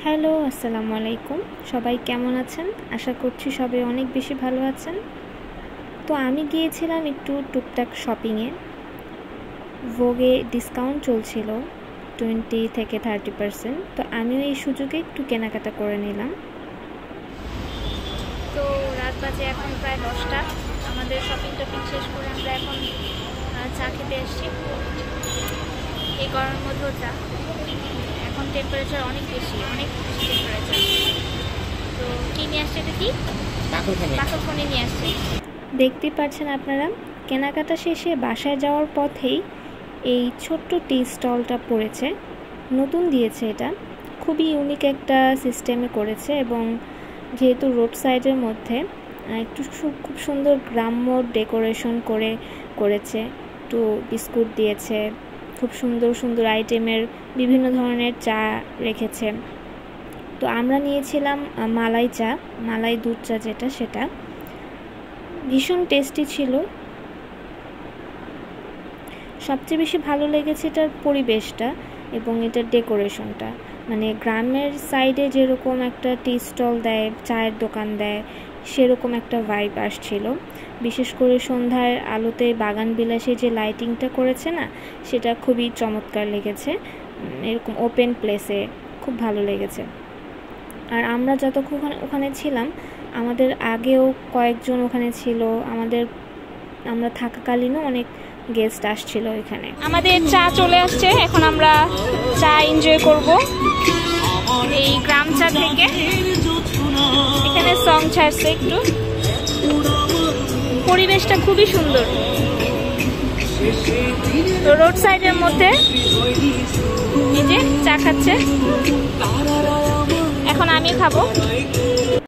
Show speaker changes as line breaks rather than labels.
Hello, আসসালামু আলাইকুম। সবাই কেমন আছেন? আশা করছি সবাই অনেক বেশি ভালো আছেন। তো আমি গিয়েছিলাম একটু টুকটাক শপিংয়ে। ভোগে ডিসকাউন্ট চলছিল 20 থেকে 30%। তো আমিও এই সুযোগে একটু কেনাকাটা করে নিলাম। তো রাত বাজে এখন প্রায় 10টা। আমাদের শপিং শেষ করে আমরা এখন চা খেতে এসেছি। এই গরমের মধ্যেও চা। এখন টেম্পারেচার অনেক বেশি টেম্পারেচার। তো কি নিয়ে আসছে, এটা কি পাকড়খনি নিয়ে আসছে। দেখতেই পাচ্ছেন আপনারা, কেনাকাটা শেষে বাসায় যাওয়ার পথেই এই ছোট্ট টি স্টলটা পড়েছে। নতুন দিয়েছে, এটা খুবই ইউনিক একটা সিস্টেমে করেছে এবং যেহেতু রোড সাইডের মধ্যে একটু খুব সুন্দর গ্রাম্য ডেকোরেশন করেছে। একটু বিস্কুট দিয়েছে, খুব সুন্দর সুন্দর আইটেমের বিভিন্ন ধরনের চা রেখেছে। তো আমরা নিয়েছিলাম মালাই চা, মালাই দুধ চা যেটা, সেটা ভীষণ টেস্টি ছিল। সবচেয়ে বেশি ভালো লেগেছে এটার পরিবেশটা এবং এটার ডেকোরেশনটা। মানে গ্রামের সাইডে যেরকম একটা টি স্টল দেয়, চায়ের দোকান দেয়, সেরকম একটা ভাইব আসছিল। বিশেষ করে সন্ধ্যার আলোতে বাগান বিলাসে যে লাইটিংটা করেছে না, সেটা খুবই চমৎকার লেগেছে। এরকম ওপেন প্লেসে খুব ভালো লেগেছে। আর আমরা যতক্ষণ ওখানে ছিলাম, আমাদের আগেও কয়েকজন ওখানে ছিল, আমরা থাকাকালীনও অনেক গেস্ট আসছিল এখানে। আমাদের চা চলে আসছে, এখন আমরা চা এনজয় করব এই গ্রাম চা থেকে। এখানে সং ছাড়ছে একটু, পরিবেশটা খুবই সুন্দর। তো রোড সাইডের মধ্যে এই যে চা খাচ্ছে, এখন আমি খাবো।